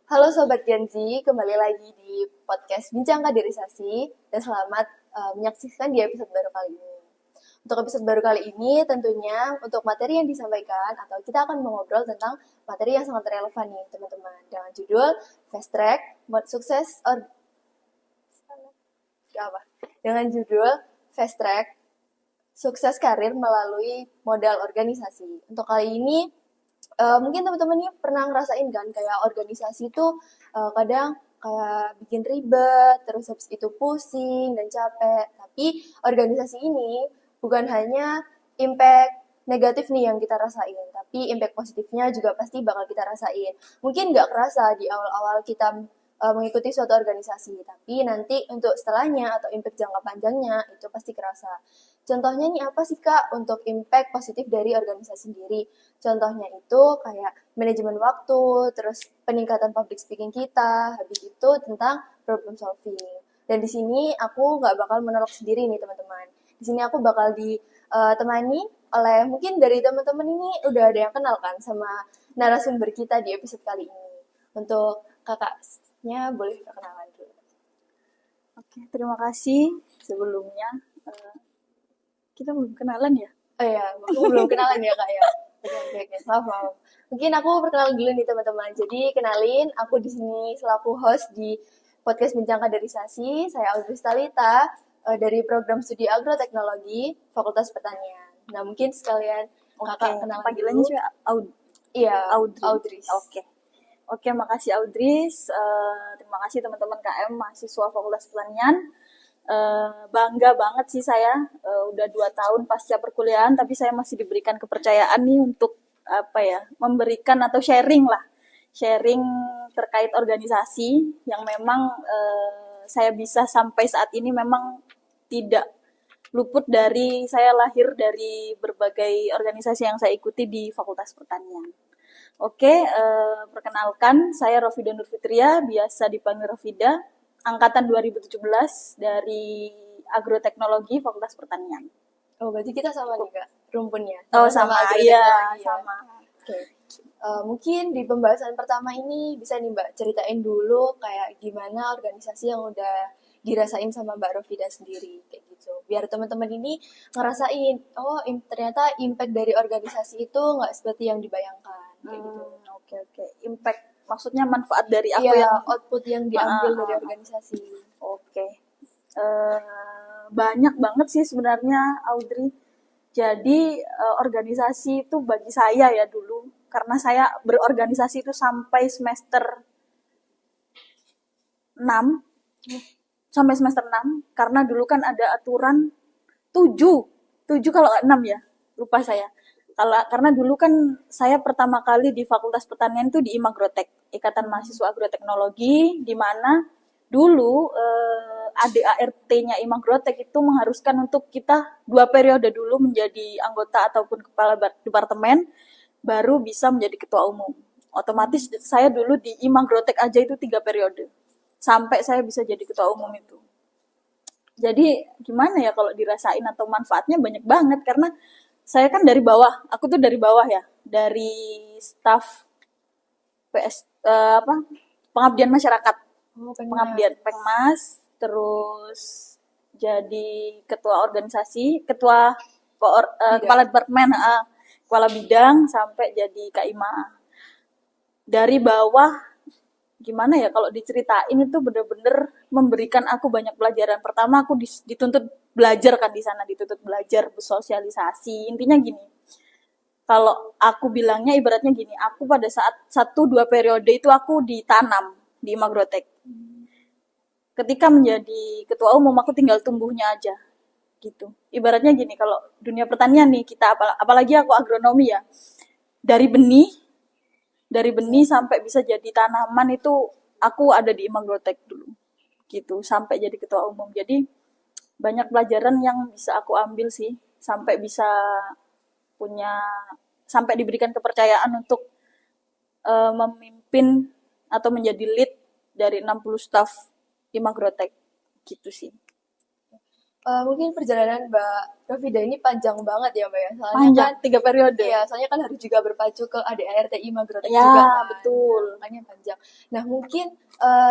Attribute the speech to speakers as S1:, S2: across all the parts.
S1: Halo Sobat Gen Z, kembali lagi di podcast Bincang Kaderisasi dan selamat menyaksikan di episode baru kali ini. Untuk episode baru kali ini tentunya untuk materi yang disampaikan atau kita akan mengobrol tentang materi yang sangat relevan nih teman-teman dengan judul Fast Track Sukses dengan judul Fast Track Sukses Karir Melalui Modal Organisasi. Untuk kali ini mungkin teman-teman ini pernah ngerasain kan kayak organisasi itu kadang kayak bikin ribet, terus habis itu pusing dan capek. Tapi organisasi ini bukan hanya impact negatif nih yang kita rasain, tapi impact positifnya juga pasti bakal kita rasain. Mungkin nggak kerasa di awal-awal kita mengikuti suatu organisasi, tapi nanti untuk setelahnya atau impact jangka panjangnya itu pasti kerasa. Contohnya nih apa sih Kak untuk impact positif dari organisasi sendiri? Contohnya itu kayak manajemen waktu, terus peningkatan public speaking kita, habis itu tentang problem solving. Dan di sini aku nggak bakal menolak sendiri nih teman-teman. Di sini aku bakal ditemani oleh mungkin dari teman-teman ini udah ada yang kenal kan sama narasumber kita di episode kali ini. Untuk kakaknya boleh perkenalan dulu.
S2: Oke, terima kasih sebelumnya. Kita belum kenalan ya?
S1: Oh iya, aku belum kenalan ya Kak ya. Oke, maaf. Mungkin aku perkenalan dulu nih teman-teman. Jadi kenalin, aku di sini selaku host di podcast Bincang Kaderisasi. Saya Audrey Talita dari program studi agroteknologi Fakultas Pertanian. Nah mungkin sekalian kakak kenalan
S2: panggilannya
S1: dulu.
S2: juga
S1: Iya,
S2: Audrey. Oke, makasih Audrey. Terima kasih teman-teman KM mahasiswa Fakultas Pertanian. Bangga banget sih saya udah 2 tahun pasca perkuliahan, tapi saya masih diberikan kepercayaan nih untuk memberikan atau sharing terkait organisasi yang memang saya bisa sampai saat ini memang tidak luput dari saya lahir dari berbagai organisasi yang saya ikuti di Fakultas Pertanian. Oke, perkenalkan saya Rofida Nurfitria, biasa dipanggil Rofida, angkatan 2017 dari agroteknologi Fakultas Pertanian.
S1: Oh, berarti kita sama nih Kak, rumpunnya.
S2: Sama.
S1: Oke. Mungkin di pembahasan pertama ini bisa nih Mbak ceritain dulu kayak gimana organisasi yang udah dirasain sama Mbak Rofida sendiri kayak gitu. Biar teman-teman ini ngerasain, ternyata impact dari organisasi itu nggak seperti yang dibayangkan kayak gitu.
S2: Oke. Impact maksudnya manfaat dari aku
S1: output yang diambil dari organisasi.
S2: Oke. Banyak banget sih sebenarnya Audrey. Jadi organisasi itu bagi saya ya dulu, karena saya berorganisasi itu sampai semester 6 karena dulu kan ada aturan 7 kalau 6 ya, lupa saya. Karena dulu kan saya pertama kali di Fakultas Pertanian itu di Imagrotek, Ikatan Mahasiswa Agroteknologi, di mana dulu ADART-nya Imagrotek itu mengharuskan untuk kita 2 periode dulu menjadi anggota ataupun kepala departemen, baru bisa menjadi ketua umum. Otomatis saya dulu di Imagrotek aja itu 3 periode, sampai saya bisa jadi ketua umum itu. Jadi gimana ya kalau dirasain atau manfaatnya banyak banget, karena saya kan dari bawah, aku tuh dari bawah ya, dari staf pengabdian masyarakat, pengabdian Pengmas, terus jadi ketua organisasi, kepala departemen, kepala bidang, sampai jadi KIMA. Dari bawah, gimana ya kalau diceritain itu bener-bener memberikan aku banyak pelajaran. Pertama aku dituntut belajar kan di sana, dituntut belajar, bersosialisasi. Intinya gini, kalau aku bilangnya ibaratnya gini, aku pada saat 1-2 periode itu aku ditanam di Imagrotek. Ketika menjadi ketua umum aku tinggal tumbuhnya aja gitu. Ibaratnya gini, kalau dunia pertanian nih kita, apalagi aku agronomi ya, dari benih sampai bisa jadi tanaman itu aku ada di Imagrotek dulu gitu, sampai jadi ketua umum. Jadi banyak pelajaran yang bisa aku ambil sih, sampai diberikan kepercayaan untuk memimpin atau menjadi lead dari 60 staf Imagrotek gitu sih.
S1: Mungkin perjalanan Mbak Rafida ini panjang banget ya Mbak ya. Soalnya
S2: Panjang,
S1: kan
S2: 3 periode.
S1: iya, soalnya kan harus juga berpacu ke ADARTI Magrotek
S2: Ya,
S1: juga kan.
S2: betul.
S1: Nah, makanya panjang. Nah, mungkin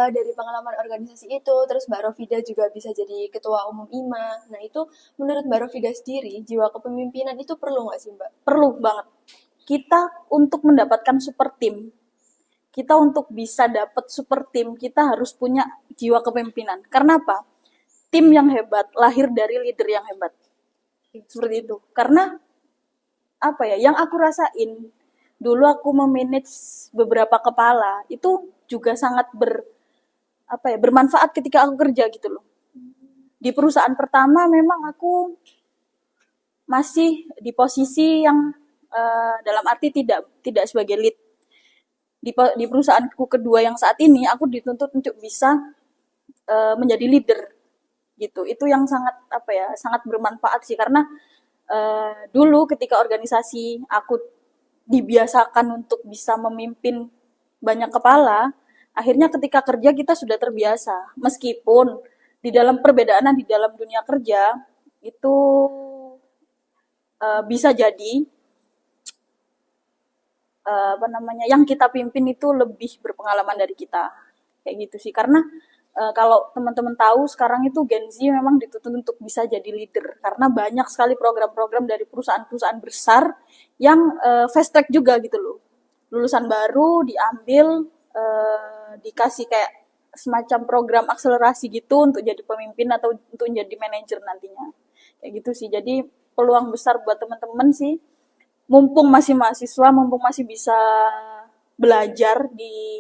S1: dari pengalaman organisasi itu, terus Mbak Rafida juga bisa jadi ketua umum IMA. Nah, itu menurut Mbak Rafida sendiri, jiwa kepemimpinan itu perlu nggak sih Mbak?
S2: Perlu banget. Kita untuk mendapatkan super team, kita untuk bisa dapat super team, kita harus punya jiwa kepemimpinan. Karena apa? Tim yang hebat lahir dari leader yang hebat. Seperti itu. Karena apa ya? Yang aku rasain dulu aku memanage beberapa kepala itu juga sangat bermanfaat ketika aku kerja gitu loh. Di perusahaan pertama memang aku masih di posisi yang dalam arti tidak tidak sebagai lead. Di perusahaanku kedua yang saat ini aku dituntut untuk bisa menjadi leader gitu. Itu yang sangat sangat bermanfaat sih karena dulu ketika organisasi aku dibiasakan untuk bisa memimpin banyak kepala, akhirnya ketika kerja kita sudah terbiasa. Meskipun di dalam perbedaan di dalam dunia kerja itu bisa jadi yang kita pimpin itu lebih berpengalaman dari kita kayak gitu sih karena kalau teman-teman tahu sekarang itu Gen Z memang dituntut untuk bisa jadi leader karena banyak sekali program-program dari perusahaan-perusahaan besar yang fast track juga gitu loh lulusan baru diambil dikasih kayak semacam program akselerasi gitu untuk jadi pemimpin atau untuk jadi manajer nantinya kayak gitu sih jadi peluang besar buat teman-teman sih mumpung masih mahasiswa, mumpung masih bisa belajar di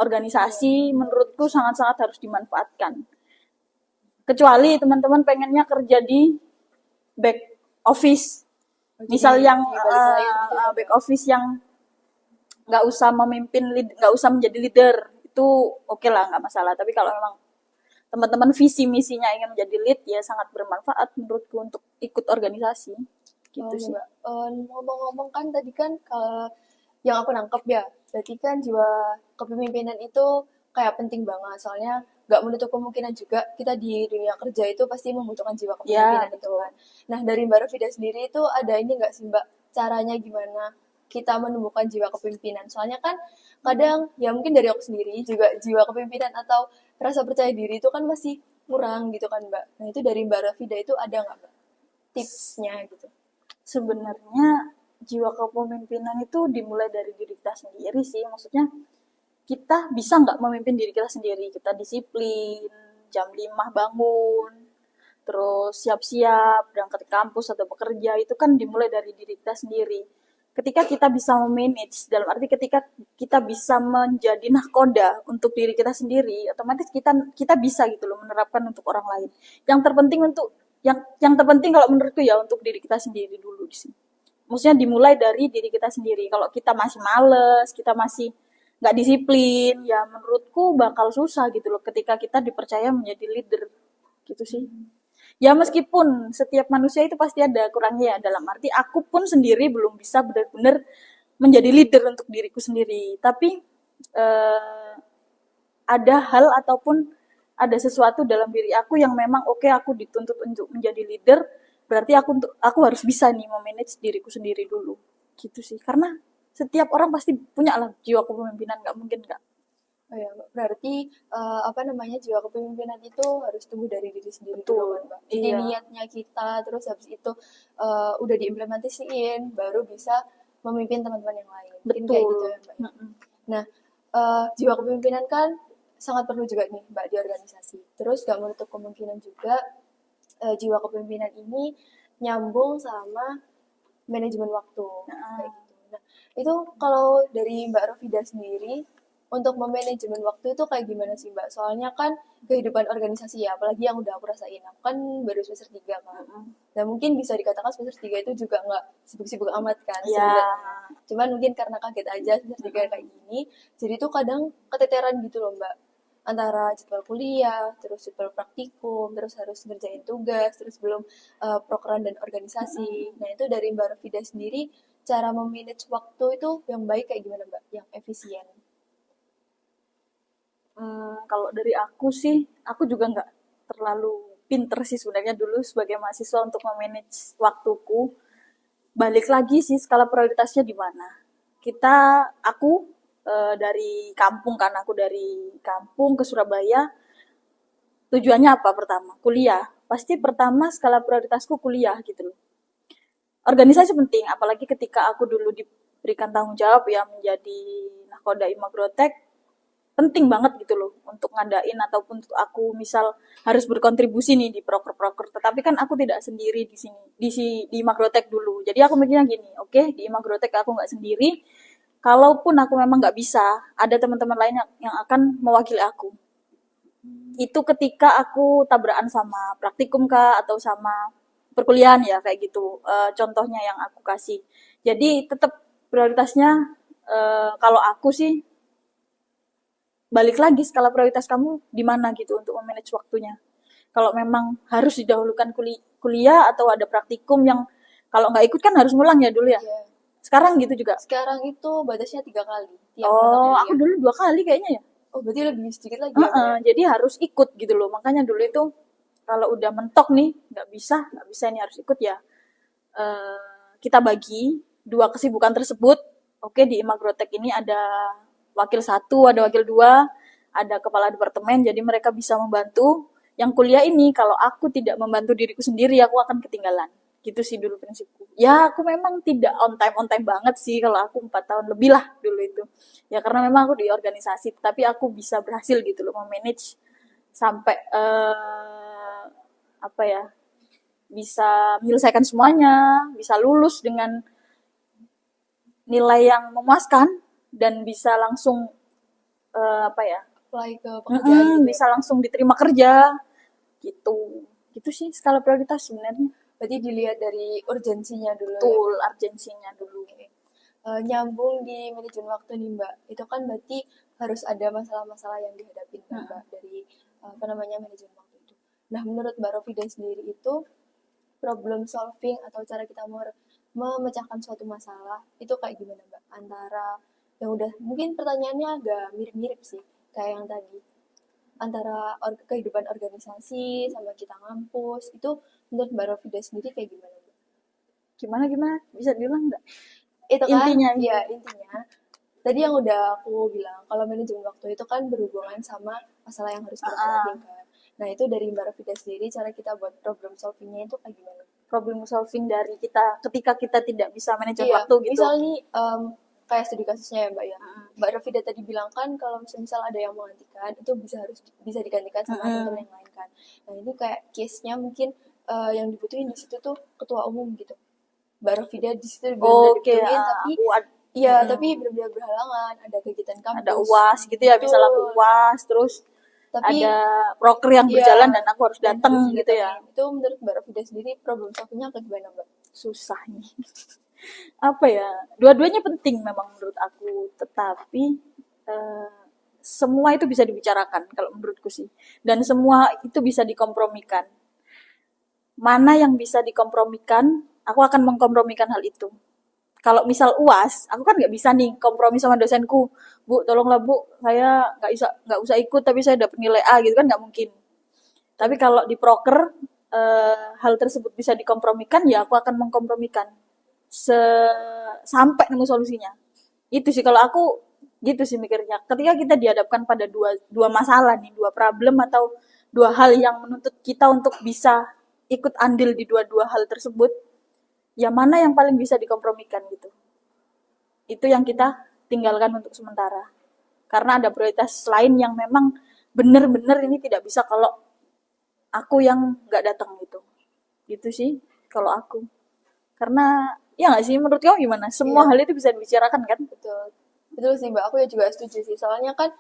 S2: organisasi, menurutku sangat-sangat harus dimanfaatkan. Kecuali teman-teman pengennya kerja di back office, misal yang back office yang nggak usah memimpin, nggak usah menjadi leader, itu oke lah, nggak masalah. Tapi kalau memang teman-teman visi misinya ingin menjadi lead, ya sangat bermanfaat menurutku untuk ikut organisasi. Gitu sih.
S1: Mbak. Ngomong-ngomong kan tadi kan yang aku nangkep ya, berarti kan jiwa kepemimpinan itu kayak penting banget. Soalnya nggak menutup kemungkinan juga kita di dunia kerja itu pasti membutuhkan jiwa kepemimpinan itu kan. Nah dari Mbak Rafida sendiri itu ada ini nggak sih Mbak caranya gimana kita menumbuhkan jiwa kepemimpinan? Soalnya kan kadang ya mungkin dari aku sendiri juga jiwa kepemimpinan atau rasa percaya diri itu kan masih kurang gitu kan Mbak. Nah itu dari Mbak Rafida itu ada nggak Mbak tipsnya gitu?
S2: Sebenarnya jiwa kepemimpinan itu dimulai dari diri kita sendiri sih. Maksudnya kita bisa nggak memimpin diri kita sendiri? Kita disiplin, jam 5 bangun, terus siap-siap berangkat ke kampus atau bekerja itu kan dimulai dari diri kita sendiri. Ketika kita bisa memanage, dalam arti ketika kita bisa menjadi nahkoda untuk diri kita sendiri, otomatis kita bisa gitu loh menerapkan untuk orang lain. Yang terpenting kalau menurutku ya untuk diri kita sendiri dulu di sini. Maksudnya dimulai dari diri kita sendiri. Kalau kita masih males, kita masih nggak disiplin, ya menurutku bakal susah gitu loh ketika kita dipercaya menjadi leader gitu sih. Ya meskipun setiap manusia itu pasti ada kurangnya ya, dalam arti aku pun sendiri belum bisa benar-benar menjadi leader untuk diriku sendiri. Tapi eh, ada hal ataupun ada sesuatu dalam diri aku yang memang oke aku dituntut untuk menjadi leader, berarti aku harus bisa nih memanage diriku sendiri dulu. Gitu sih. Karena setiap orang pasti punya lah jiwa kepemimpinan, nggak mungkin nggak.
S1: Oh ya, Mbak. Berarti apa namanya jiwa kepemimpinan itu harus tumbuh dari diri sendiri dulu
S2: Betul.
S1: kan, Mbak. Jadi
S2: Iya.
S1: niatnya kita terus habis itu udah diimplementasiin baru bisa memimpin teman-teman yang lain. Mungkin kayak gitu
S2: Betul.
S1: ya, Mbak. Nah, jiwa kepemimpinan kan sangat perlu juga nih, Mbak, di organisasi. Terus gak menutup kemungkinan juga jiwa kepemimpinan ini nyambung sama manajemen waktu kayak gitu. Nah, itu kalau dari Mbak Rofida sendiri untuk memanajemen waktu itu kayak gimana sih Mbak? Soalnya kan kehidupan organisasi ya, apalagi yang udah aku rasain. Aku kan baru semester 3 kan. Nah mungkin bisa dikatakan semester 3 itu juga nggak sibuk-sibuk amat kan
S2: Ya.
S1: sebenarnya. Cuman mungkin karena kaget aja semester 3 kayak gini, jadi tuh kadang keteteran gitu loh Mbak. Antara jadwal kuliah, terus jadwal praktikum, terus harus ngerjain tugas, terus belum program dan organisasi. Nah itu dari Mbak Rafida sendiri, cara memanage waktu itu yang baik kayak gimana Mbak? Yang efisien.
S2: Kalau dari aku sih, aku juga nggak terlalu pinter sih sebenarnya dulu sebagai mahasiswa untuk memanage waktuku. Balik lagi sih skala prioritasnya di mana. Aku dari kampung kan, aku dari kampung ke Surabaya. Tujuannya apa pertama? Kuliah. Pasti pertama skala prioritasku kuliah gitu loh. Organisasi penting, apalagi ketika aku dulu diberikan tanggung jawab ya menjadi nakoda Imagrotek, penting banget gitu loh untuk ngadain ataupun untuk aku misal harus berkontribusi nih di proker-proker. Tetapi kan aku tidak sendiri di sini, di Imagrotek dulu. Jadi aku mikirnya gini, oke, di Imagrotek aku nggak sendiri. Kalaupun aku memang nggak bisa, ada teman-teman lain yang akan mewakili aku. Itu ketika aku tabrakan sama praktikum kah atau sama perkuliahan ya kayak gitu. Contohnya yang aku kasih. Jadi tetap prioritasnya kalau aku sih balik lagi skala prioritas kamu di mana gitu untuk memanage waktunya. Kalau memang harus didahulukan kuliah atau ada praktikum yang kalau nggak ikut kan harus ngulang ya dulu ya.
S1: Iya.
S2: Sekarang gitu juga.
S1: Sekarang itu batasnya 3 kali tiap mata
S2: Oh,
S1: kuliah.
S2: aku dulu 2 kali kayaknya ya.
S1: Oh, berarti lebih sedikit lagi ya, Mbak, ya?
S2: Jadi harus ikut gitu loh. Makanya dulu itu kalau udah mentok nih nggak bisa ini harus ikut ya. Kita bagi 2 kesibukan tersebut. Oke, di Imagrotek ini ada wakil 1, ada wakil 2, ada kepala departemen, jadi mereka bisa membantu. Yang kuliah ini, kalau aku tidak membantu diriku sendiri, aku akan ketinggalan. Gitu sih dulu prinsipku. Ya, aku memang tidak on time banget sih, kalau aku 4 tahun lebih lah dulu itu. Ya, karena memang aku di organisasi, tapi aku bisa berhasil gitu loh, memanage sampai, apa ya, bisa menyelesaikan semuanya, bisa lulus dengan nilai yang memuaskan dan bisa langsung apa ya?
S1: Apply ke pekerjaan gitu ya.
S2: Bisa langsung diterima kerja gitu. Gitu sih skala prioritas sebenarnya.
S1: Berarti dilihat dari urgensinya dulu ya.
S2: Betul, urgensinya dulu.
S1: Nyambung di manajemen waktu nih Mbak. Itu kan berarti harus ada masalah-masalah yang dihadapi kan Mbak dari manajemen waktu itu. Nah, menurut Mbak Rofida sendiri itu problem solving atau cara kita memecahkan suatu masalah itu kayak gimana Mbak? Antara yang udah mungkin pertanyaannya agak mirip-mirip sih kayak yang tadi antara kehidupan organisasi sama kita ngampus itu menurut Mbak Rofida sendiri kayak gimana Mbak?
S2: Gimana? Bisa diulang nggak?
S1: Itu kan
S2: Intinya.
S1: ya intinya tadi yang udah aku bilang kalau manajemen waktu itu kan berhubungan sama masalah yang harus kita hadapin kan. Nah itu dari Mbak Rofida sendiri cara kita buat problem solvingnya itu kayak gimana?
S2: Problem solving dari kita ketika kita tidak bisa manajemen
S1: Iya,
S2: waktu gitu.
S1: misal nih kayak studi kasusnya ya Mbak ya. Mbak Rofida tadi bilang kan kalau misal ada yang menggantikan itu bisa digantikan sama teman-teman yang lain kan. Nah ini kayak case-nya mungkin yang dibutuhin di situ tuh ketua umum gitu. Mbak Rofida di situ benar-benar dibutuhin tapi iya, tapi benar-benar berhalangan, ada kegiatan kampus.
S2: Ada UAS gitu ya, bisa laku UAS, terus tapi, ada proker yang berjalan dan aku harus datang gitu ya.
S1: Itu menurut Mbak Rofida sendiri problem solvingnya kayak gimana Mbak?
S2: Susah nih. Apa ya, dua-duanya penting memang menurut aku, tetapi semua itu bisa dibicarakan kalau menurutku sih. Dan semua itu bisa dikompromikan. Mana yang bisa dikompromikan, aku akan mengkompromikan hal itu. Kalau misal UAS, aku kan nggak bisa nih kompromi sama dosenku, Bu, tolonglah Bu, saya nggak usah ikut tapi saya dapat nilai A gitu kan nggak mungkin. Tapi kalau di proker hal tersebut bisa dikompromikan, ya aku akan mengkompromikan sampai nemu solusinya. Itu sih kalau aku gitu sih mikirnya. Ketika kita dihadapkan pada dua masalah nih, dua problem atau dua hal yang menuntut kita untuk bisa ikut andil di dua hal tersebut, ya mana yang paling bisa dikompromikan gitu. Itu yang kita tinggalkan untuk sementara. Karena ada prioritas lain yang memang benar-benar ini tidak bisa kalau aku yang nggak datang gitu. Gitu sih kalau aku. Karena ya nggak sih menurut kamu gimana? Semua hal itu bisa dibicarakan kan?
S1: Betul sih Mbak, aku ya juga setuju sih. Soalnya kan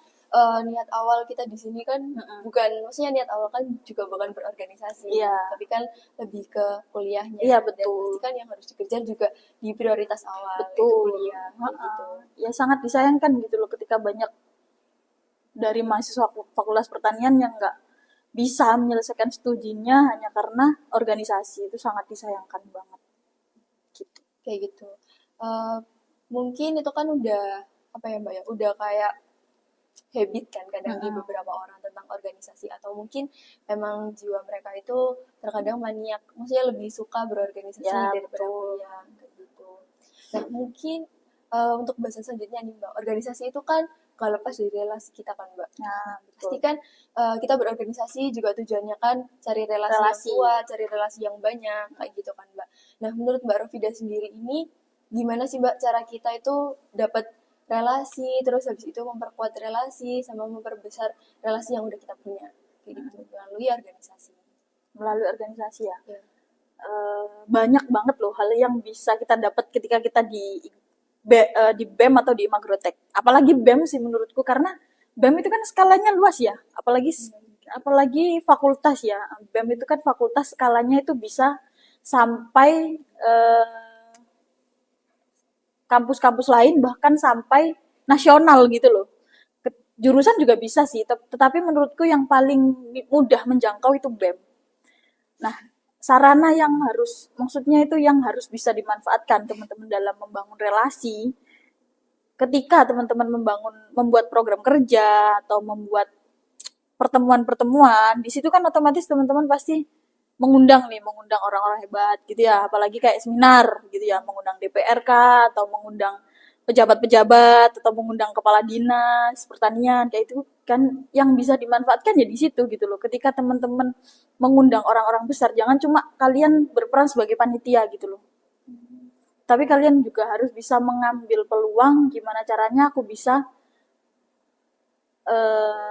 S1: niat awal kita di sini kan maksudnya niat awal kan juga bukan berorganisasi, tapi kan lebih ke kuliahnya.
S2: Iya betul.
S1: Dan pasti kan yang harus dikejar juga di prioritas awal
S2: betul.
S1: Itu kuliah. Gitu.
S2: Ya sangat disayangkan gitu loh ketika banyak dari mahasiswa Fakultas Pertanian yang nggak bisa menyelesaikan studinya hanya karena organisasi, itu sangat disayangkan banget. Gitu.
S1: Kayak gitu. Mungkin itu kan udah apa ya Mbak ya, udah kayak habit kan kadang di beberapa orang tentang organisasi, atau mungkin memang jiwa mereka itu terkadang maniak, maksudnya lebih suka berorganisasi
S2: Ya,
S1: daripada
S2: betul.
S1: kuliah kayak gitu. Nah mungkin untuk bahasan selanjutnya nih Mbak, organisasi itu kan gak lepas dari relasi kita kan Mbak.
S2: Nah,
S1: Pasti
S2: betul.
S1: kan kita berorganisasi juga tujuannya kan cari relasi yang
S2: Relasi.
S1: kuat, cari relasi yang banyak kayak gitu kan Mbak. Nah menurut Mbak Rofida sendiri ini gimana sih Mbak cara kita itu dapat relasi, terus habis itu memperkuat relasi sama memperbesar relasi yang udah kita punya kayak gitu melalui organisasi.
S2: Melalui organisasi ya.
S1: Ya.
S2: Banyak banget loh hal yang bisa kita dapat ketika kita di BEM atau di Imagrotek. Apalagi BEM sih menurutku, karena BEM itu kan skalanya luas ya. Apalagi fakultas ya. BEM itu kan fakultas, skalanya itu bisa sampai kampus-kampus lain, bahkan sampai nasional gitu loh. Jurusan juga bisa sih, tetapi menurutku yang paling mudah menjangkau itu BEM. Nah, sarana yang maksudnya itu yang harus bisa dimanfaatkan teman-teman dalam membangun relasi. Ketika teman-teman membuat program kerja atau membuat pertemuan-pertemuan, di situ kan otomatis teman-teman pasti mengundang orang-orang hebat gitu ya, apalagi kayak seminar gitu ya, mengundang DPRK atau mengundang pejabat-pejabat atau mengundang kepala dinas pertanian, kayak itu kan yang bisa dimanfaatkan ya di situ gitu loh. Ketika teman-teman mengundang orang-orang besar, jangan cuma kalian berperan sebagai panitia gitu loh, tapi kalian juga harus bisa mengambil peluang gimana caranya aku bisa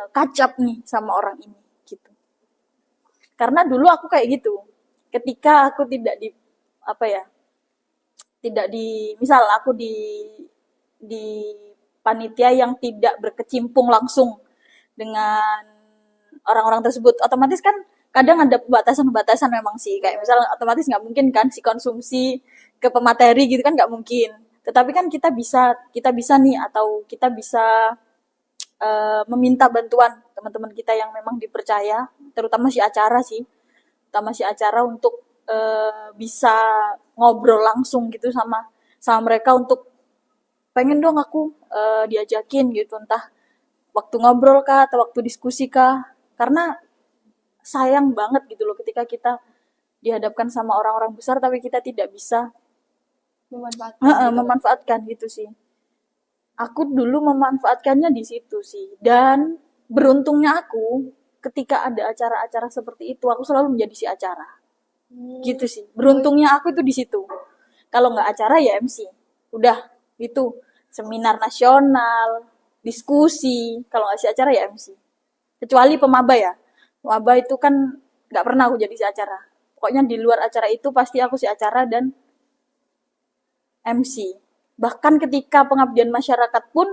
S2: kacap nih sama orang ini gitu. Karena dulu aku kayak gitu. Ketika aku misal aku di panitia yang tidak berkecimpung langsung dengan orang-orang tersebut, otomatis kan kadang ada batasan-batasan memang sih, kayak misal otomatis nggak mungkin kan si konsumsi ke pemateri gitu kan, nggak mungkin. Tetapi kan kita bisa nih, atau kita bisa meminta bantuan teman-teman kita yang memang dipercaya, terutama si acara untuk bisa ngobrol langsung gitu sama mereka, untuk pengen dong aku diajakin gitu, entah waktu ngobrol kah atau waktu diskusi kah, karena sayang banget gitu loh ketika kita dihadapkan sama orang-orang besar tapi kita tidak bisa
S1: Memanfaatkan gitu.
S2: memanfaatkan gitu sih. Aku dulu memanfaatkannya di situ sih, dan beruntungnya aku ketika ada acara-acara seperti itu aku selalu menjadi si acara gitu sih. Beruntungnya aku itu di situ. Kalau nggak acara ya MC, udah itu seminar nasional, diskusi. Kalau nggak si acara ya MC, kecuali pemaba ya. Pemaba itu kan nggak pernah aku jadi si acara, pokoknya di luar acara itu pasti aku si acara dan MC. Bahkan ketika pengabdian masyarakat pun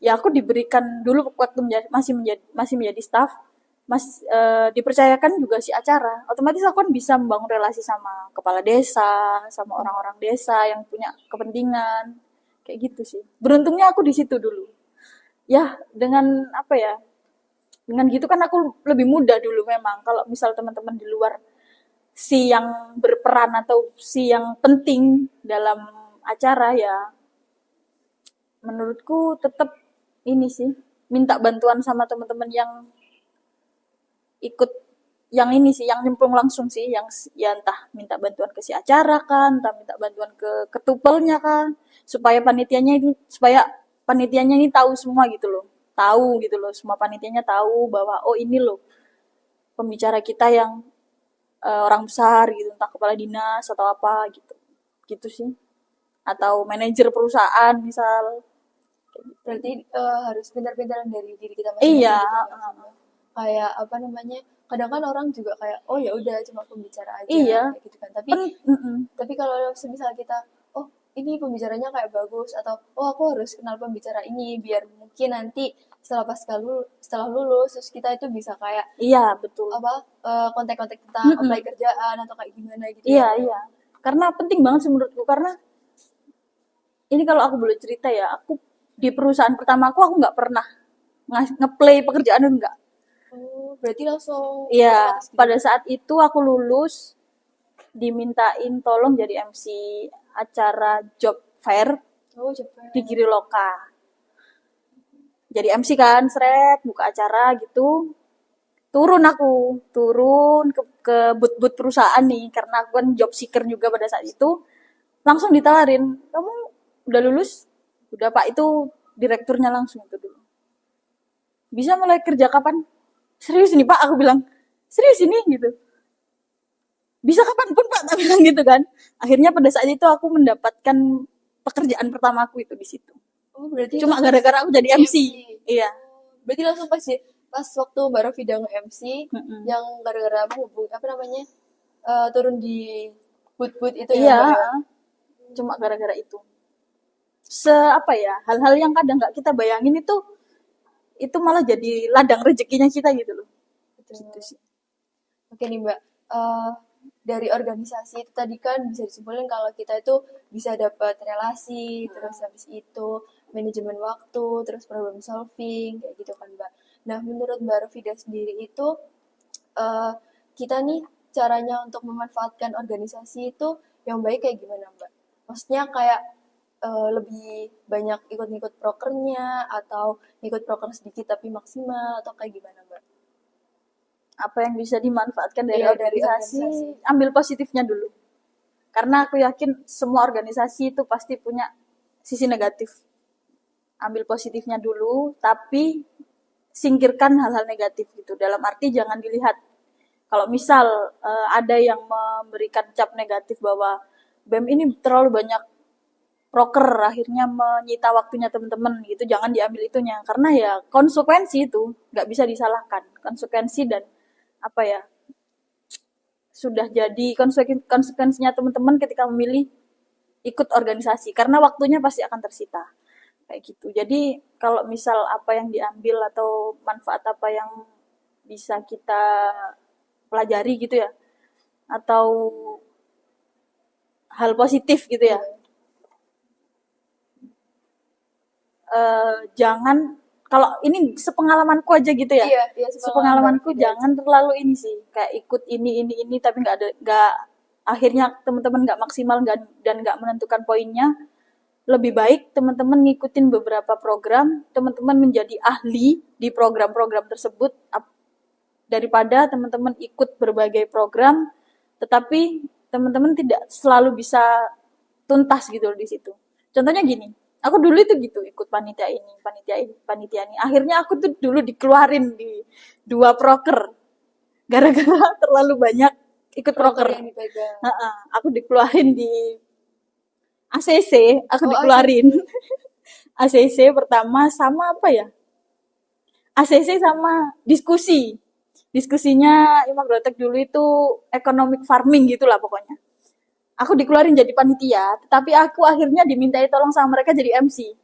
S2: ya aku diberikan dulu waktu masih menjadi staf, dipercayakan juga si acara. Otomatis aku kan bisa membangun relasi sama kepala desa, sama orang-orang desa yang punya kepentingan. Kayak gitu sih. Beruntungnya aku di situ dulu. Ya, dengan apa ya? Dengan gitu kan aku lebih mudah dulu memang. Kalau misal teman-teman di luar si yang berperan atau si yang penting dalam acara, ya menurutku tetap ini sih, minta bantuan sama teman-teman yang ikut, yang ini sih, yang nyemplung langsung sih, yang ya entah minta bantuan ke si acara kan, entah minta bantuan ke ketupelnya kan, supaya panitianya ini tahu semua gitu loh. Tahu gitu loh, semua panitianya tahu bahwa oh ini loh pembicara kita yang orang besar gitu, entah kepala dinas atau apa gitu. Gitu sih. Atau manajer perusahaan misal.
S1: Berarti harus pintar-pintaran dari diri kita masing-masing
S2: Iya,
S1: gitu. Kayak apa namanya? Kadang kan orang juga kayak oh ya udah cuma pembicara aja
S2: iya.
S1: kayak gitu kan.
S2: Mm-mm.
S1: Tapi kalau semisal kita oh ini pembicaranya kayak bagus, atau oh aku harus kenal pembicara ini biar mungkin nanti setelah lulus terus kita itu bisa kayak
S2: Iya, betul.
S1: apa kontak-kontak tentang apply kerjaan atau kayak gimana gitu
S2: Iya,
S1: ya.
S2: iya. Karena penting banget sih menurutku, karena ini kalau aku boleh cerita ya, aku di perusahaan pertama aku nggak pernah nge-play pekerjaan, enggak.
S1: Oh, berarti langsung
S2: Iya,
S1: otomatis gitu.
S2: pada saat itu aku lulus dimintain tolong jadi MC acara job fair
S1: Oh, Jepang.
S2: di Giriloka. Jadi MC kan, buka acara gitu. turun ke booth-booth perusahaan nih, karena aku kan job seeker juga pada saat itu. Langsung ditawarin, kamu udah lulus? Udah Pak, itu direkturnya langsung itu dulu. Bisa mulai kerja kapan? Serius nih Pak, aku bilang. Serius ini gitu. Bisa kapanpun Pak, tak bilang gitu kan. Akhirnya pada saat itu aku mendapatkan pekerjaan pertama aku itu di situ.
S1: Oh, berarti
S2: Cuma
S1: itu pas
S2: gara-gara aku jadi MC.
S1: MC.
S2: Iya.
S1: Berarti langsung pas waktu baru video nge-MC
S2: Mm-mm.
S1: yang gara-gara apa namanya? Turun di booth-booth itu ya,
S2: Iya,
S1: Mbak ya.
S2: cuma gara-gara itu. Apa ya, hal-hal yang kadang nggak kita bayangin itu malah jadi ladang rezekinya kita gitu loh. Gitu sih.
S1: Oke nih Mbak, dari organisasi itu tadi kan bisa disimpulkan kalau kita itu bisa dapat relasi, terus habis itu manajemen waktu, terus problem solving, kayak gitu kan Mbak. Nah menurut Mbak Rafida sendiri itu kita nih caranya untuk memanfaatkan organisasi itu yang baik kayak gimana Mbak? Maksudnya kayak lebih banyak ikut-ikut prokernya atau ikut proker sedikit tapi maksimal atau kayak gimana Mbak?
S2: Apa yang bisa dimanfaatkan dari
S1: Iya, dari
S2: organisasi,
S1: organisasi.
S2: ambil positifnya dulu. Karena aku yakin semua organisasi itu pasti punya sisi negatif. Ambil positifnya dulu, tapi singkirkan hal-hal negatif gitu. Dalam arti jangan dilihat. Kalau misal ada yang memberikan cap negatif bahwa BEM ini terlalu banyak proker, akhirnya menyita waktunya teman-teman gitu, jangan diambil itunya. Karena ya konsekuensi itu nggak bisa disalahkan. Konsekuensi dan apa ya, sudah jadi konsekuensinya teman-teman ketika memilih ikut organisasi. Karena waktunya pasti akan tersita. Kayak gitu. Jadi kalau misal apa yang diambil atau manfaat apa yang bisa kita pelajari gitu ya, atau hal positif gitu ya, jangan, kalau ini sepengalamanku aja gitu ya,
S1: Iya, iya
S2: sepengalamanku
S1: Mbak.
S2: jangan terlalu ini sih, kayak ikut ini tapi nggak akhirnya teman-teman nggak maksimal dan nggak menentukan poinnya. Lebih baik teman-teman ngikutin beberapa program, teman-teman menjadi ahli di program-program tersebut daripada teman-teman ikut berbagai program tetapi teman-teman tidak selalu bisa tuntas gitu loh di situ. Contohnya gini, aku dulu itu gitu ikut panitia ini. Akhirnya aku tuh dulu dikeluarin di 2 proker gara-gara terlalu banyak ikut proker.
S1: Yang dipegang.
S2: Aku dikeluarin di ACC, aku dikeluarin. ACC pertama sama apa ya? ACC sama diskusi. Diskusinya Imam Grotek dulu itu economic farming gitulah pokoknya. Aku dikeluarin jadi panitia, tapi aku akhirnya dimintai tolong sama mereka jadi MC.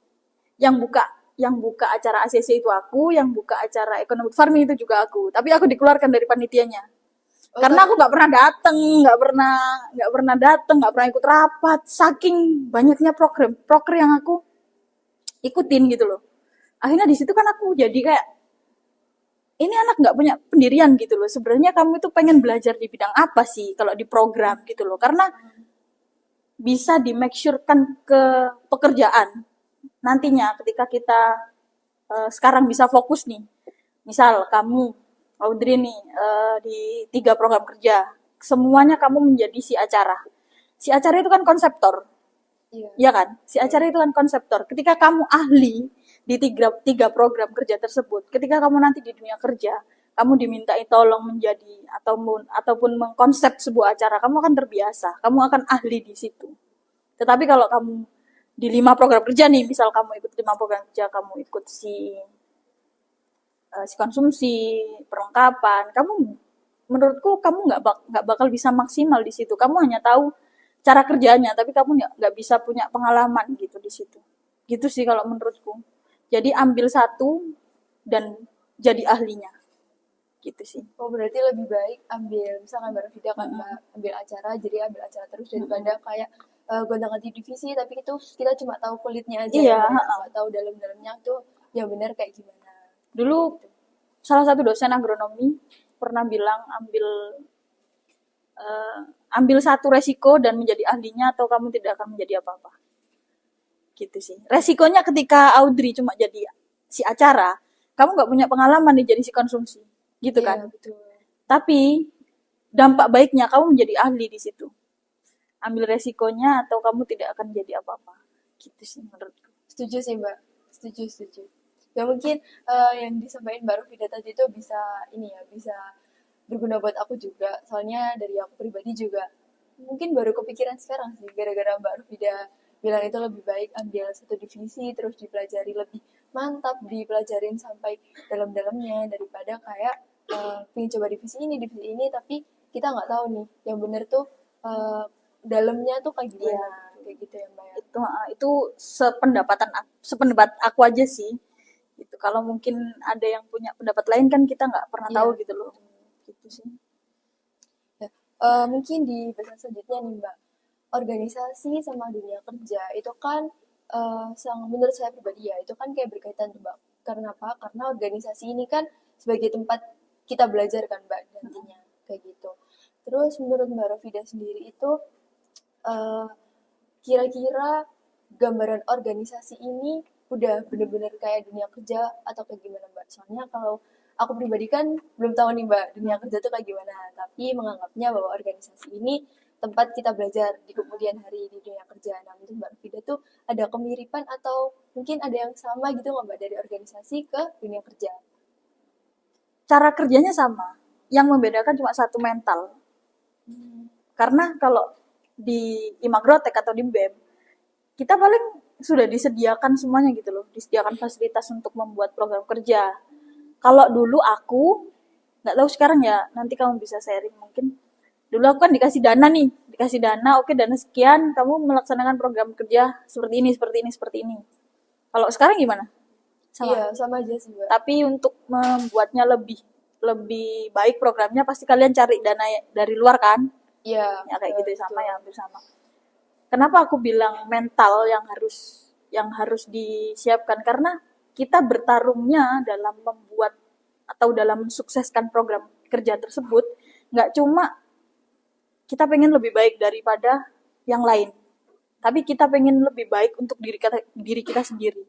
S2: Yang buka acara ACC itu aku, yang buka acara economic farming itu juga aku. Tapi aku dikeluarkan dari panitianya. Karena aku nggak pernah datang, nggak pernah ikut rapat, saking banyaknya proker yang aku ikutin gitu loh. Akhirnya di situ kan aku jadi kayak, ini anak nggak punya pendirian gitu loh. Sebenarnya kamu itu pengen belajar di bidang apa sih kalau di program gitu loh. Karena bisa di make sure-kan ke pekerjaan nantinya ketika kita sekarang bisa fokus nih. Misal kamu Audrey nih di 3 program kerja, semuanya kamu menjadi si acara. Si acara itu kan konseptor. Iya kan? Si acara itu kan konseptor. Ketika kamu ahli di 3 program kerja tersebut, ketika kamu nanti di dunia kerja, kamu dimintai tolong menjadi ataupun mengkonsep sebuah acara, kamu akan terbiasa, kamu akan ahli di situ. Tetapi kalau kamu di 5 program kerja nih, misal kamu ikut 5 program kerja, kamu ikut si konsumsi, perlengkapan, menurutku kamu nggak bakal bisa maksimal di situ. Kamu hanya tahu cara kerjanya, tapi kamu nggak bisa punya pengalaman gitu di situ. Gitu sih kalau menurutku. Jadi ambil satu dan jadi ahlinya. Gitu sih.
S1: Oh berarti lebih baik ambil misalkan bareng video kan ambil acara, jadi ambil acara terus daripada kayak gonta-ganti divisi tapi itu kita cuma tahu kulitnya aja
S2: Iya,
S1: nggak tahu dalam-dalamnya tuh yang benar kayak gimana.
S2: Dulu salah satu dosen agronomi pernah bilang ambil satu resiko dan menjadi ahlinya atau kamu tidak akan menjadi apa-apa. Gitu sih. Resikonya ketika Audrey cuma jadi si acara, kamu nggak punya pengalaman nih jadi si konsumsi. gitu
S1: Iya,
S2: kan.
S1: betul.
S2: Tapi dampak baiknya kamu menjadi ahli di situ. Ambil resikonya atau kamu tidak akan jadi apa-apa. Gitu sih menurutku.
S1: Setuju sih, Mbak. Setuju, setuju. Ya mungkin yang disampaikan Mbak Rufida tadi itu bisa ini ya, bisa berguna buat aku juga. Soalnya dari aku pribadi juga mungkin baru kepikiran sekarang sih, gara-gara Mbak Rufida bilang itu lebih baik ambil satu divisi terus dipelajari lebih mantap, dipelajarin sampai dalam-dalamnya daripada kayak pengen coba divisi ini tapi kita nggak tahu nih yang bener tuh eh, dalamnya tuh kayak
S2: Iya,
S1: gimana, kayak gitu ya Mbak ya.
S2: itu sependapat aku aja sih. Gitu. Kalau mungkin ada yang punya pendapat lain kan kita nggak pernah tahu
S1: Iya.
S2: gitu loh. Gitu sih.
S1: Ya, mungkin di bahasan selanjutnya nih Mbak, organisasi sama dunia kerja itu kan menurut saya pribadi ya itu kan kayak berkaitan tuh Mbak. Karena apa? Karena organisasi ini kan sebagai tempat kita belajar kan Mbak nantinya kayak gitu. Terus menurut Mbak Rafida sendiri itu eh, kira-kira gambaran organisasi ini udah bener-bener kayak dunia kerja atau kayak gimana Mbak? Soalnya kalau aku pribadi kan belum tahu nih Mbak dunia kerja tuh kayak gimana, tapi menganggapnya bahwa organisasi ini tempat kita belajar di kemudian hari di dunia kerja. Nah, menurut Mbak Vida tuh ada kemiripan atau mungkin ada yang sama gitu nggak Mbak dari organisasi ke dunia kerja?
S2: Cara kerjanya sama. Yang membedakan cuma satu, mental. Karena kalau di Imagrotek atau di BEM, kita paling sudah disediakan semuanya gitu loh. Disediakan fasilitas untuk membuat program kerja. Kalau dulu aku, nggak tahu sekarang ya, nanti kamu bisa sharing mungkin. Dulu aku kan dikasih dana nih, dikasih dana, oke dana sekian, kamu melaksanakan program kerja seperti ini, seperti ini, seperti ini. Kalau sekarang gimana?
S1: Iya,
S2: Sama.
S1: sama aja sih Mbak.
S2: Tapi untuk membuatnya lebih lebih baik programnya pasti kalian cari dana dari luar kan?
S1: Iya,
S2: Ya kayak gitu sama
S1: betul.
S2: ya, hampir sama. Kenapa aku bilang mental yang harus disiapkan karena kita bertarungnya dalam membuat atau dalam mensukseskan program kerja tersebut nggak cuma kita pengen lebih baik daripada yang lain, tapi kita pengen lebih baik untuk diri kita sendiri.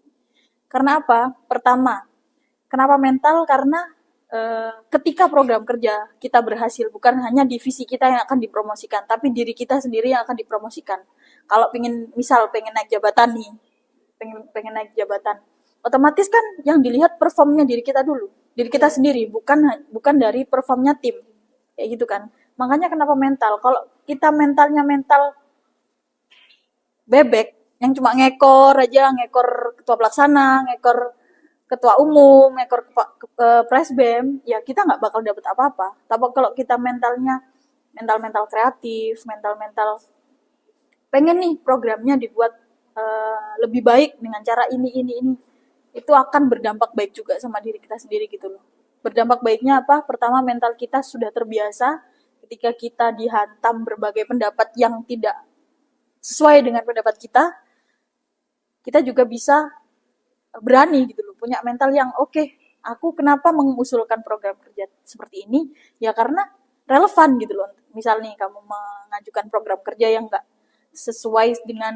S2: Karena apa? Pertama, kenapa mental? Karena ketika program kerja kita berhasil, bukan hanya divisi kita yang akan dipromosikan, tapi diri kita sendiri yang akan dipromosikan. Kalau pengen naik jabatan nih, pengen naik jabatan, otomatis kan yang dilihat performnya diri kita dulu, diri kita sendiri, bukan bukan dari performnya tim, kayak gitu kan. Makanya kenapa mental? Kalau kita mentalnya mental bebek yang cuma ngekor aja, ngekor ketua pelaksana, ngekor ketua umum, ngekor presbem, ya kita nggak bakal dapet apa-apa. Tapi kalau kita mentalnya mental kreatif, mental pengen nih programnya dibuat lebih baik dengan cara ini, itu akan berdampak baik juga sama diri kita sendiri gitu loh. Berdampak baiknya apa? Pertama, mental kita sudah terbiasa ketika kita dihantam berbagai pendapat yang tidak sesuai dengan pendapat kita juga bisa berani gitu loh, punya mental yang oke, aku kenapa mengusulkan program kerja seperti ini? Ya karena relevan gitu loh. Misal nih kamu mengajukan program kerja yang enggak sesuai dengan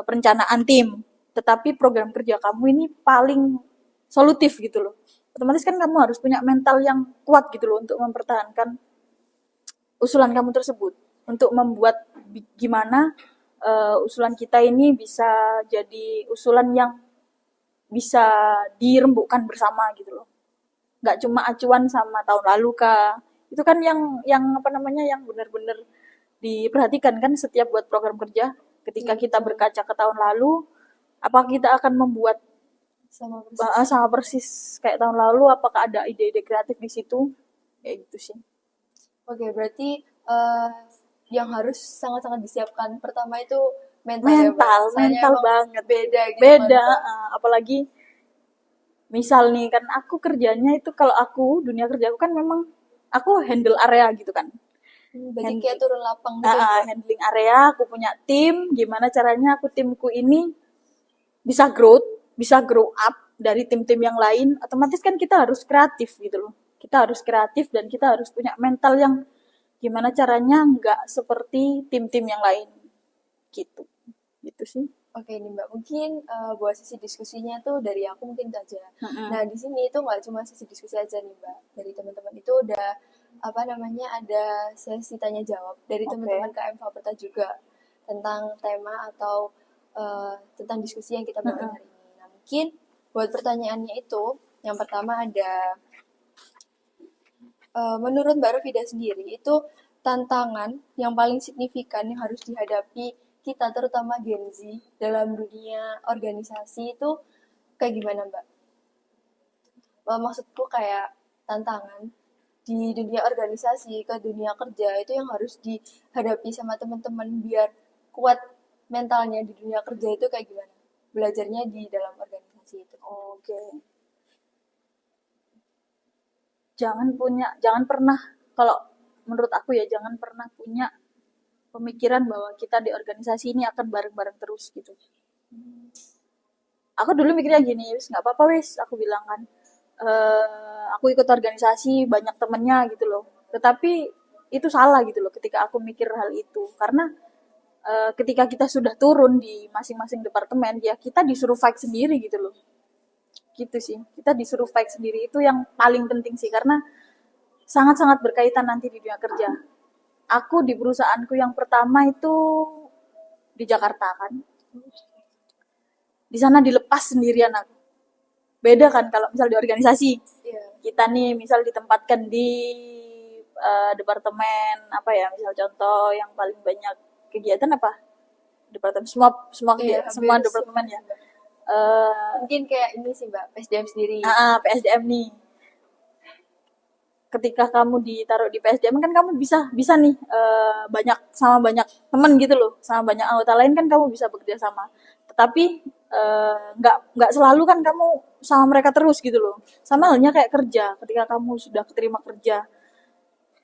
S2: perencanaan tim, tetapi program kerja kamu ini paling solutif gitu loh. Otomatis kan kamu harus punya mental yang kuat gitu loh untuk mempertahankan usulan kamu tersebut, untuk membuat gimana usulan kita ini bisa jadi usulan yang bisa dirembukkan bersama gitu loh. Nggak cuma acuan sama tahun lalu kah. Itu kan yang apa namanya yang benar-benar diperhatikan kan setiap buat program kerja. Ketika
S1: Iya,
S2: kita
S1: betul.
S2: berkaca ke tahun lalu, apa kita akan membuat
S1: Sama persis.
S2: sama persis kayak tahun lalu? Apakah ada ide-ide kreatif di situ? Kayak gitu sih.
S1: Oke, berarti yang harus sangat-sangat disiapkan pertama itu mental ya, Mbak.
S2: Mental,
S1: Soalnya
S2: mental
S1: emang
S2: banget.
S1: beda gitu kan,
S2: Beda,
S1: Mbak.
S2: apalagi misal nih kan aku kerjanya itu kalau aku dunia kerja aku kan memang aku handle area gitu kan.
S1: Berarti kayak
S2: Handling,
S1: turun lapang gitu ya, Mbak.
S2: handling area, aku punya tim, gimana caranya aku timku ini bisa grow up dari tim-tim yang lain. Otomatis kan kita harus kreatif gitu loh. Kita harus kreatif dan kita harus punya mental yang gimana caranya nggak seperti tim-tim yang lain gitu. Gitu sih.
S1: Oke nih Mbak, mungkin buat sesi diskusinya tuh dari aku mungkin itu aja.
S2: Mm-mm.
S1: Nah di sini itu nggak cuma sesi diskusi aja nih Mbak, dari teman-teman itu udah apa namanya ada sesi tanya jawab dari teman-teman
S2: Oke.
S1: KM Fakultas juga tentang tema atau tentang diskusi yang kita bawain
S2: Mm-mm.
S1: hari ini. Nah mungkin buat pertanyaannya itu yang pertama ada menurut Mbak Rafida sendiri itu tantangan yang paling signifikan yang harus dihadapi kita terutama Gen Z dalam dunia organisasi itu kayak gimana Mbak? Maksudku kayak tantangan di dunia organisasi ke dunia kerja itu yang harus dihadapi sama teman-teman biar kuat mentalnya di dunia kerja itu kayak gimana? Belajarnya di dalam organisasi itu.
S2: Oke. Jangan pernah, kalau menurut aku ya, jangan pernah punya pemikiran bahwa kita di organisasi ini akan bareng-bareng terus gitu. Aku dulu mikirnya gini, wis nggak apa-apa wis, aku bilang kan. Aku ikut organisasi banyak temennya gitu loh. Tetapi itu salah gitu loh ketika aku mikir hal itu, karena ketika kita sudah turun di masing-masing departemen ya kita disuruh fight sendiri gitu loh. Gitu sih, kita disuruh fight sendiri, itu yang paling penting sih, karena sangat-sangat berkaitan nanti di dunia kerja. Aku di perusahaanku yang pertama itu di Jakarta kan, di sana dilepas sendirian aku. Beda kan kalau misal di organisasi,
S1: Iya.
S2: kita nih misal ditempatkan di departemen apa ya, misal contoh yang paling banyak kegiatan apa, departemen semua semua
S1: Iya,
S2: semua
S1: hampir
S2: departemen
S1: semua
S2: ya.
S1: sih Mbak.
S2: eh
S1: Mungkin kayak ini sih Mbak, PSDM sendiri.
S2: PSDM nih, ketika kamu ditaruh di PSDM kan kamu bisa bisa nih banyak sama banyak temen gitu loh, sama banyak anggota lain kan kamu bisa bekerja sama. Tetapi nggak selalu kan kamu sama mereka terus gitu loh. Sama halnya kayak kerja, ketika kamu sudah keterima kerja,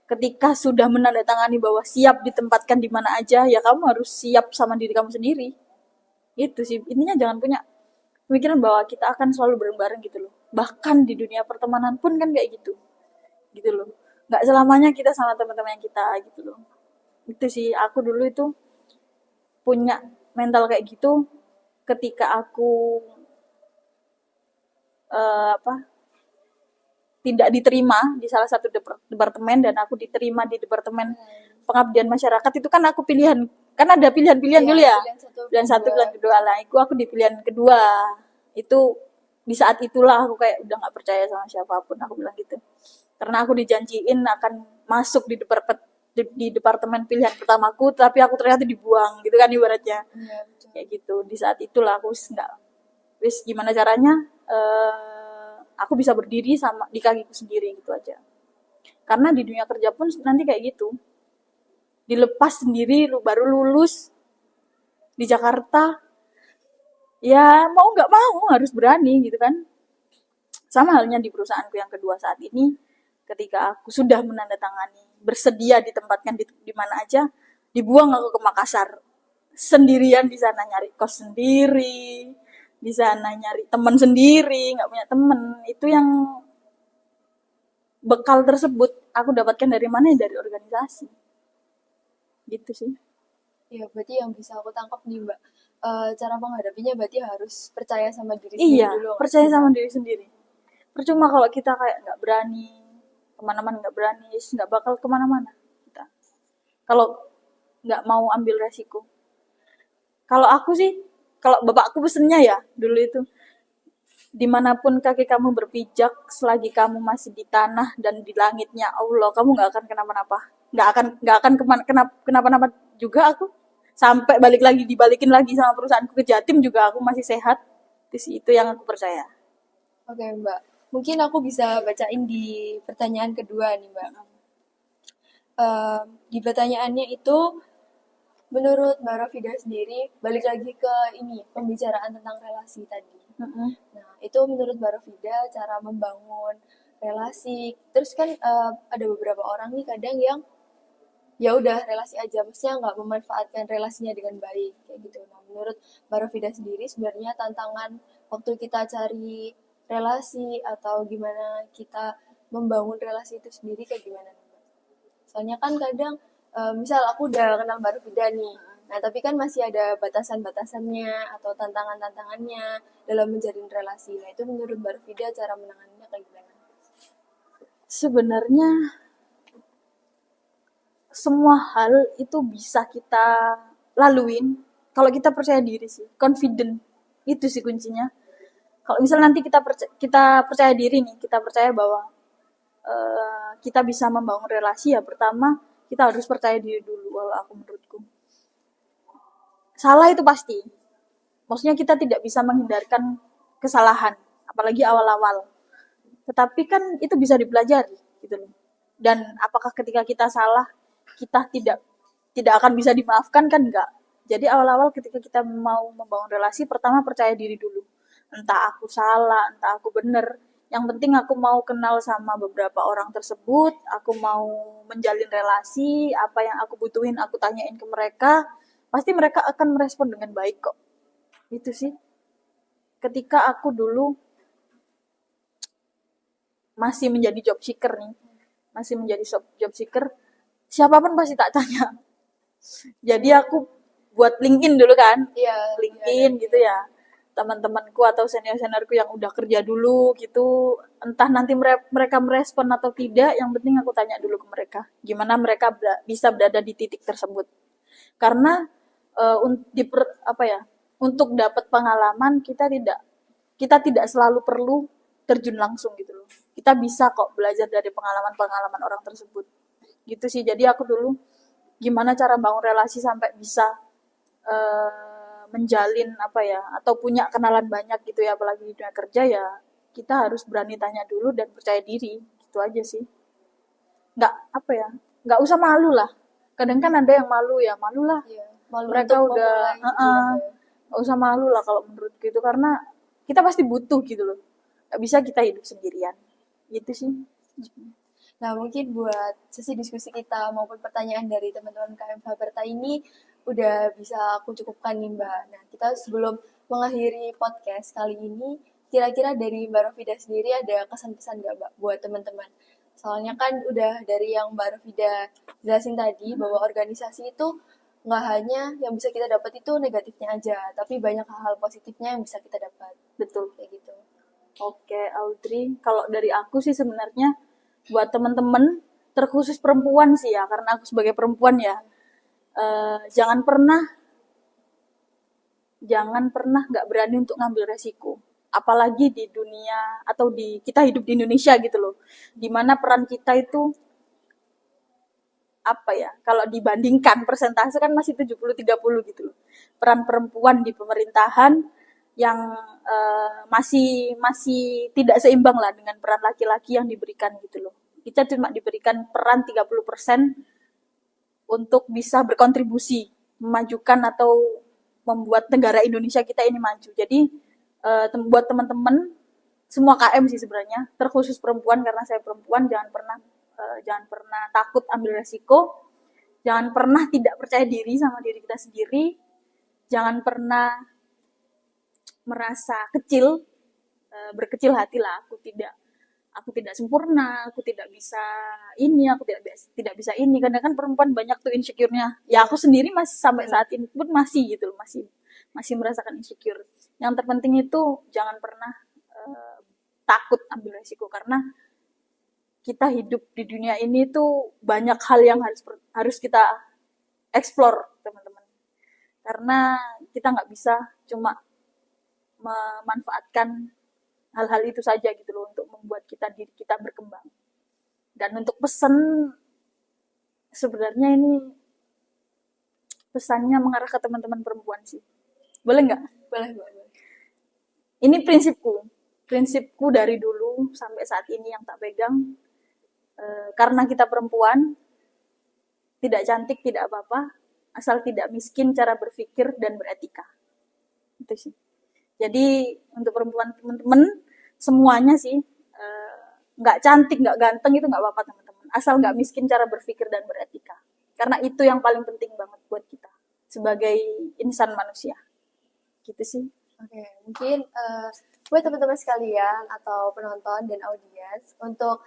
S2: ketika sudah menandatangani bahwa siap ditempatkan di mana aja, ya kamu harus siap sama diri kamu sendiri. Itu sih intinya, jangan punya pemikiran bahwa kita akan selalu bareng-bareng gitu loh. Bahkan di dunia pertemanan pun kan kayak gitu, gitu loh. Nggak selamanya kita sama teman-teman kita gitu loh. Itu sih, aku dulu itu punya mental kayak gitu ketika aku apa, tidak diterima di salah satu departemen dan aku diterima di departemen pengabdian masyarakat. Itu kan aku pilihan, kan ada pilihan-pilihan
S1: Iya,
S2: dulu ya,
S1: pilihan satu,
S2: pilihan satu
S1: kedua.
S2: pilihan kedua lah, aku di pilihan kedua. Itu di saat itulah aku kayak udah nggak percaya sama siapapun, aku bilang gitu, karena aku dijanjiin akan masuk di departemen pilihan pertamaku, tapi aku ternyata dibuang gitu kan ibaratnya.
S1: Iya, betul.
S2: Kayak gitu, di saat itulah aku nggak, wis gimana caranya aku bisa berdiri sama di kakiku sendiri gitu aja. Karena di dunia kerja pun nanti kayak gitu, dilepas sendiri, lu baru lulus di Jakarta, ya mau nggak mau harus berani gitu kan. Sama halnya di perusahaanku yang kedua saat ini, ketika aku sudah menandatangani bersedia ditempatkan di mana aja, dibuang aku ke Makassar sendirian, di sana nyari kos sendiri, di sana nyari teman sendiri, nggak punya temen. Itu yang bekal tersebut aku dapatkan dari mana, ya dari organisasi. Gitu sih.
S1: Iya, berarti yang bisa aku tangkap nih Mbak, cara menghadapinya berarti harus percaya sama diri sendiri
S2: Iya,
S1: dulu nggak
S2: percaya
S1: sih
S2: sama
S1: Mbak?
S2: diri sendiri. Percuma kalau kita kayak nggak berani kemana-mana, nggak berani, nggak bakal kemana-mana kita. Kalau nggak mau ambil resiko. Kalau aku sih, kalau bapakku pesennya ya dulu itu, dimanapun kaki kamu berpijak, selagi kamu masih di tanah dan di langitnya Allah, kamu nggak akan kenapa-napa. Nggak akan kenapa-napa juga aku. Sampai balik lagi, dibalikin lagi sama perusahaanku ke Jatim juga aku masih sehat. Itu yang aku percaya.
S1: Oke Mbak, mungkin aku bisa bacain di pertanyaan kedua nih Mbak. Di pertanyaannya itu, menurut Mbak Rafida sendiri, balik lagi ke ini, pembicaraan tentang relasi tadi.
S2: Mm-mm.
S1: Nah, itu menurut Mbak Rafida cara membangun relasi. Terus kan ada beberapa orang nih kadang yang ya udah relasi aja, maksudnya nggak memanfaatkan relasinya dengan baik kayak gitu. Nah, menurut Mbak Rafida sendiri sebenarnya tantangan waktu kita cari relasi atau gimana kita membangun relasi itu sendiri kayak gimana nih, Mbak? Soalnya kan kadang misal aku udah kenal Mbak Rafida nih, Nah, tapi kan masih ada batasan-batasannya atau tantangan-tantangannya dalam menjalin relasi. Nah, itu menurut Mbak Rafida cara menanganinya kayak gimana?
S2: Sebenarnya semua hal itu bisa kita laluin kalau kita percaya diri sih, confident. Itu sih kuncinya. Kalau misalnya nanti kita percaya diri nih, kita percaya bahwa kita bisa membangun relasi, ya pertama kita harus percaya diri dulu kalau aku menurutku. Salah itu pasti. Maksudnya kita tidak bisa menghindarkan kesalahan, apalagi awal-awal. Tetapi kan itu bisa dipelajari gitu loh. Dan apakah ketika kita salah kita tidak akan bisa dimaafkan, kan enggak. Jadi awal-awal ketika kita mau membangun relasi, pertama percaya diri dulu. Entah aku salah, entah aku benar. Yang penting aku mau kenal sama beberapa orang tersebut, aku mau menjalin relasi, apa yang aku butuhin aku tanyain ke mereka, pasti mereka akan merespon dengan baik kok. Itu sih. Ketika aku dulu masih menjadi job seeker nih, masih menjadi job seeker, siapapun pasti tak tanya. Jadi aku buat LinkedIn dulu kan,
S1: Iya,
S2: LinkedIn gitu ya, teman-temanku atau senior-seniorku yang udah kerja dulu gitu, entah nanti mereka merespon atau tidak, yang penting aku tanya dulu ke mereka, gimana mereka bisa berada di titik tersebut. Karena untuk dapat pengalaman kita tidak selalu perlu terjun langsung gitu loh. Kita bisa kok belajar dari pengalaman-pengalaman orang tersebut. Gitu sih. Jadi aku dulu gimana cara bangun relasi sampai bisa menjalin atau punya kenalan banyak gitu ya, apalagi di dunia kerja ya, kita harus berani tanya dulu dan percaya diri. Gitu aja sih. Nggak usah malu lah. Kadang kan ada yang malu ya, malu lah.
S1: Iya. Malu
S2: Mereka
S1: untuk
S2: udah
S1: memulai gitu ya, Mbak.
S2: nggak usah malu lah kalau menurut gitu, karena kita pasti butuh gitu loh, nggak bisa kita hidup sendirian gitu sih.
S1: Nah, mungkin buat sesi diskusi kita maupun pertanyaan dari teman-teman KMH Berta ini udah bisa aku cukupkan nih, Mbak. Nah, kita sebelum mengakhiri podcast kali ini, kira-kira dari Mbak Rafida sendiri ada kesan-pesan nggak, Mbak, buat teman-teman? Soalnya kan udah dari yang Mbak Rafida jelasin tadi bahwa organisasi itu nggak hanya yang bisa kita dapat itu negatifnya aja, tapi banyak hal-hal positifnya yang bisa kita dapat.
S2: Betul.
S1: Kayak gitu.
S2: Oke, Audrey, kalau dari aku sih sebenarnya buat teman-teman, terkhusus perempuan sih ya, karena aku sebagai perempuan ya, jangan pernah nggak berani untuk ngambil resiko, apalagi di dunia atau kita hidup di Indonesia gitu loh, dimana peran kita itu kalau dibandingkan persentase kan masih 70-30 gitu loh. Peran perempuan di pemerintahan yang masih tidak seimbang lah dengan peran laki-laki yang diberikan gitu loh. Kita cuma diberikan peran 30% untuk bisa berkontribusi memajukan atau membuat negara Indonesia kita ini maju. Jadi buat teman-teman semua KM sih sebenarnya, terkhusus perempuan karena saya perempuan, jangan pernah takut ambil resiko, jangan pernah tidak percaya diri sama diri kita sendiri, jangan pernah merasa kecil, berkecil hati lah, aku tidak sempurna, aku tidak bisa ini, aku tidak bisa ini. Karena kan perempuan banyak tuh insecure-nya. Ya aku sendiri masih sampai saat ini pun masih gitu loh, masih merasakan insecure. Yang terpenting itu jangan pernah takut ambil resiko, karena kita hidup di dunia ini tuh banyak hal yang harus kita explore, teman-teman. Karena kita nggak bisa cuma memanfaatkan hal-hal itu saja gitu loh untuk membuat diri kita berkembang. Dan untuk pesan, sebenarnya ini pesannya mengarah ke teman-teman perempuan sih. Boleh nggak?
S1: Boleh, boleh.
S2: Ini prinsipku dari dulu sampai saat ini yang tak pegang. Karena kita perempuan, tidak cantik tidak apa-apa, asal tidak miskin cara berpikir dan beretika. Itu sih. Jadi untuk perempuan teman-teman semuanya sih, nggak cantik nggak ganteng itu nggak apa-apa teman-teman, asal nggak miskin cara berpikir dan beretika, karena itu yang paling penting banget buat kita sebagai insan manusia. Gitu sih.
S1: Oke, mungkin buat teman-teman sekalian atau penonton dan audiens, untuk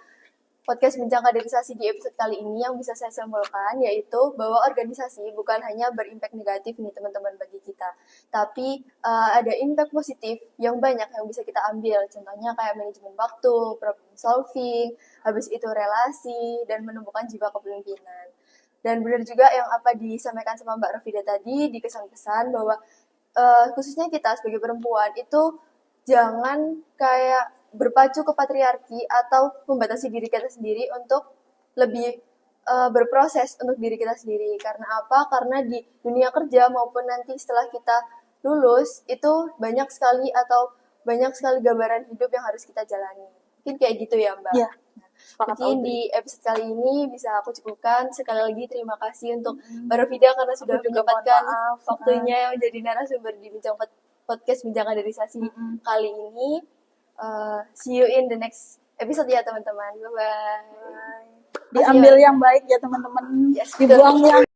S1: podcast Bincang Kaderisasi di episode kali ini yang bisa saya simpulkan yaitu bahwa organisasi bukan hanya berimpact negatif nih teman-teman bagi kita, tapi ada impact positif yang banyak yang bisa kita ambil. Contohnya kayak manajemen waktu, problem solving, habis itu relasi, dan menumbuhkan jiwa kepemimpinan. Dan benar juga yang apa disampaikan sama Mbak Rafida tadi di kesan-kesan bahwa khususnya kita sebagai perempuan itu jangan kayak berpacu ke patriarki atau membatasi diri kita sendiri untuk lebih berproses untuk diri kita sendiri. Karena apa? Karena di dunia kerja maupun nanti setelah kita lulus itu banyak sekali gambaran hidup yang harus kita jalani. Mungkin kayak gitu ya Mbak.
S2: Iya.
S1: Mungkin di episode kali ini bisa aku cukupkan. Sekali lagi terima kasih untuk Mbak Rafida karena sudah menyempatkan waktunya menjadi narasumber di podcast Bincang Kaderisasi kali ini. See you in the next episode ya teman-teman. Bye-bye.
S2: Diambil yang baik ya teman-teman.
S1: Yes,
S2: Dibuang yang